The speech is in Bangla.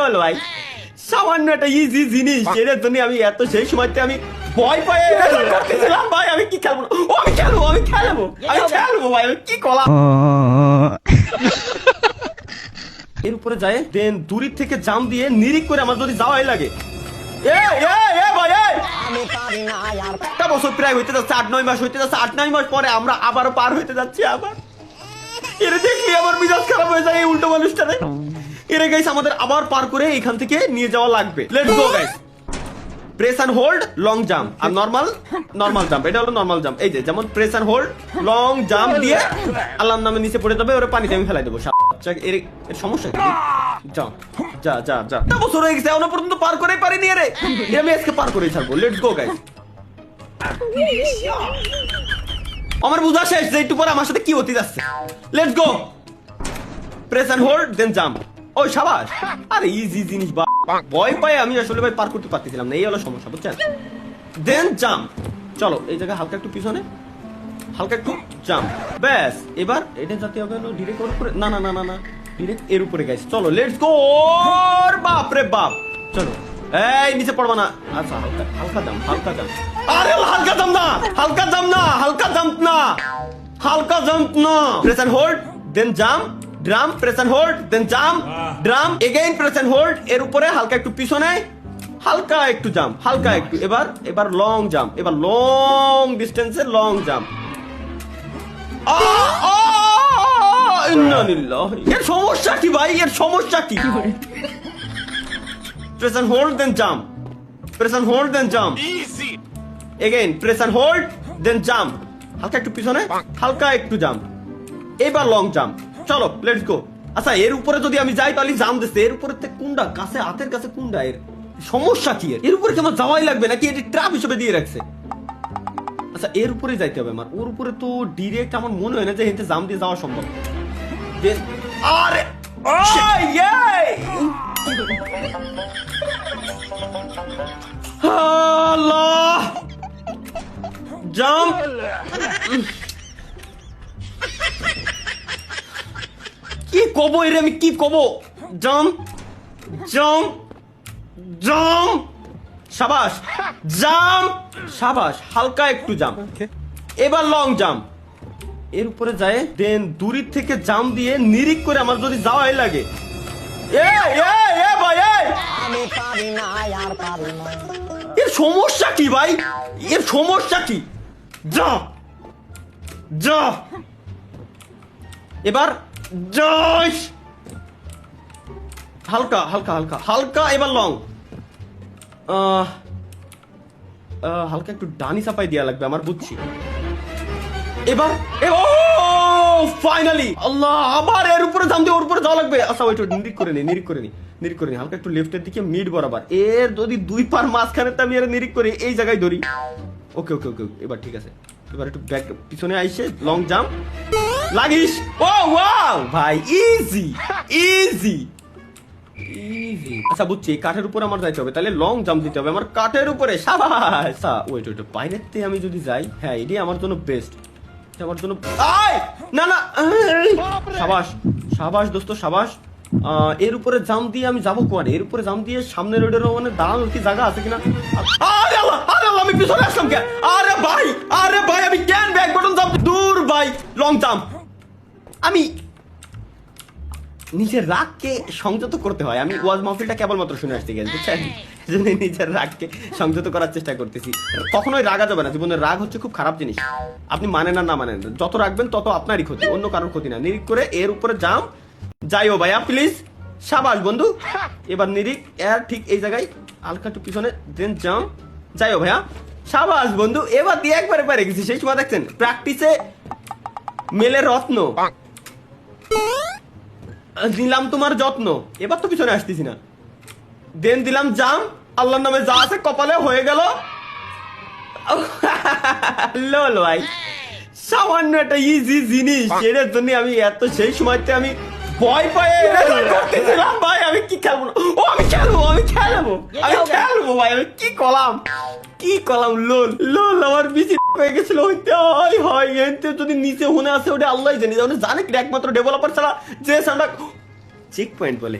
হলো ভাই সামান্য একটা ইজি জিনিস এর জন্য আমি এত সেই সময়তে আমি ভয় পাই করতেছিলাম ভাই আমি কি খেলবো ও আমি খেলবো ভাই আমি কি করলাম এর উপরে যায় দেন দূরের থেকে জাম দিয়ে নিরিক করে আমার যদি যাওয়াই লাগে একটা বছর প্রায় হইতে যাচ্ছে 8-9 মাস হইতে যাচ্ছে 8-9 মাস পরে আমরা আবারও পার হইতে যাচ্ছি আবার এরা দেখলি আমার মিজাজ খারাপ হয়ে যায় এই উল্টো মানুষটারে এরা গাইস আমাদের আবার পার করে এখান থেকে নিয়ে যাওয়া লাগবে let's go guys press and hold long jump আর নরমাল জাম্প এটা হলো নরমাল জাম্প এই যে যেমন press and hold long jump দিয়ে আল্লাহর নামে নিচে পড়ে যাবে ওরে পানিতে আমি ফেলাই দেবো এর সমস্যা কি যা একটা বছর হয়ে গেছে এখনো পর্যন্ত পার করেই পারিনি রে আমি আজকে পার করেই ছাড়বো লেটস গো গাইস আমার বুঝা শেষ যে একটু পরে আমার সাথে কি হতে যাচ্ছে let's go press and hold then jump ওই শাবাশ আরে ইজি জিনিস ভয় পাই আমি আসলে ভাই পার করতে পারতেছিলাম না এই হলো সমস্যা বুঝছেন দেন জাম্প চলো এই জায়গায় হালকা একটু পিছনে হালকা একটু জাম্প ব্যাস এবার এটা যাতে হবে ডিরেক্ট ওর উপরে না ডিরেক্ট এর উপরে গাইস চলো লেটস গো বাপ রে বাপ চলো এই নিচে পড়বা না আচ্ছা হালকা জাম্প আরে হালকা জাম্প না press and hold then jump drum press and hold then jump drum again press and hold এর উপরে হালকা একটু পিছনে হালকা একটু জাম্প হালকা একটু এবার লং জাম্প এবার লং ডিসটেন্সে লং জাম্প এর সমস্যা কি ভাই এর সমস্যা কি press and hold then jump press and hold then jump again press and hold then jump হালকা একটু পিছনে হালকা একটু জাম্প এবার লং জাম্প চলো লেটস গো আচ্ছা এর উপরে যদি আমি যাই তাহলে জাম দিচ্ছে এর উপরে কোনটা কাছে হাতের কাছে কোনটা এর সমস্যা কি এর উপরে কি আমার যাওয়াই লাগবে নাকি এটি ট্র্যাপ হিসেবে দিয়ে রাখছে আচ্ছা এর উপরে যাইতে হবে আমার ওর উপরে তো ডিরেক্ট আমার মনে হয় না যে এতে জাম দিয়ে যাওয়া সম্ভব আরে আল্লাহ জাম্প কি কব এর আমি কি কব জাম্প শাবাশ হালকা একটু জাম্প এবার লং জাম্প এর উপরে যায় দেন দূরের থেকে জাম্প দিয়ে নিরিক করে আমার যদি যাওয়াই লাগে এর সমস্যা কি ভাই এর সমস্যা কি যা এবার হালকা এবার লং হালকা একটু ডানি চাপাই দেওয়া লাগবে আমার বুঝছি এবার ফাইনালি আল্লাহ আবার এর উপরে জাম দিয়ে ওর উপরে যাওয়া লাগবে আচ্ছা ওই নিরিক করে নি হালকা একটু লেফটের দিকে মিড বরাবর এর যদি দুই পার মাঝখানে আমি এর নিরিক করে এই জায়গায় ধরি ওকে এবার ঠিক আছে এবার একটু ব্যাক পিছনে আইসে লং জাম্প লাগিস ও ওয়াও ভাই ইজি আচ্ছা বুঝছি কাঠের উপরে আমার যাইতে হবে তাহলে লং জাম্প দিতে হবে আমার কাঠের উপরে শাবাশ ওয়েট বাইরেতে আমি যদি যাই হ্যাঁ এটাই আমার জন্য বেস্ট আমার জন্য না শাবাশ দোস্ত শাবাশ এর উপরে জাম দিয়ে আমি যাবো কোয়ারে এর উপরে জাম দিয়ে সামনে রোডের মানে দাঁড়ানোর কি জায়গা আছে কিনা আরে আল্লাহ আমি পিছনে আসলাম কেন আরে ভাই আমি কেন ব্যাক বাটন জাম্প দূর ভাই লং জাম্প আমি নিজের রাগকে সংযত করতে হয় আমি ওয়াজ মাহফিলটা কেবলমাত্র শুনে আসতে গেছি বুঝছেন নিজের রাগকে সংযত করার চেষ্টা করতেছি কখনোই রাগা যাবে না জীবনের রাগ হচ্ছে খুব খারাপ জিনিস আপনি মানেন না মানেন যত রাখবেন তত আপনারই ক্ষতি অন্য কারোর ক্ষতি না নিরিক করে এর উপরে জাম যাইও ভাইয়া প্লিজ শাবাশ বন্ধু এবার নিরিক এর ঠিক এই জায়গায় হালকা একটু পিছনে দেন জাম যাইও ভাইয়া শাবাশ বন্ধু এবার দিয়ে একবারে পারে গেছি সেই সময় দেখছেন প্র্যাকটিসে মেলে রত্ন দিলাম তোমার যত্ন এবার তো পিছনে আসতেছি না দেন দিলাম জাম আল্লাহর নামে যা আছে কপালে হয়ে গেল লোল ভাই সামান্য একটা ইজি জিনিস এর জন্য আমি এত সেই সময়তে আমি ভয় পাই করতেছিলাম ভাই আমি কি খেলবো আমি খেলবো ভাই আমি কি কলাম লোল আমার বিচি হয়ে গেছিল হয় এতে যদি নিচে হোনে আছে ওটা আল্লাহ জানে কি একমাত্র ডেভেলপার ছাড়া যে সামনে চেক পয়েন্ট বলে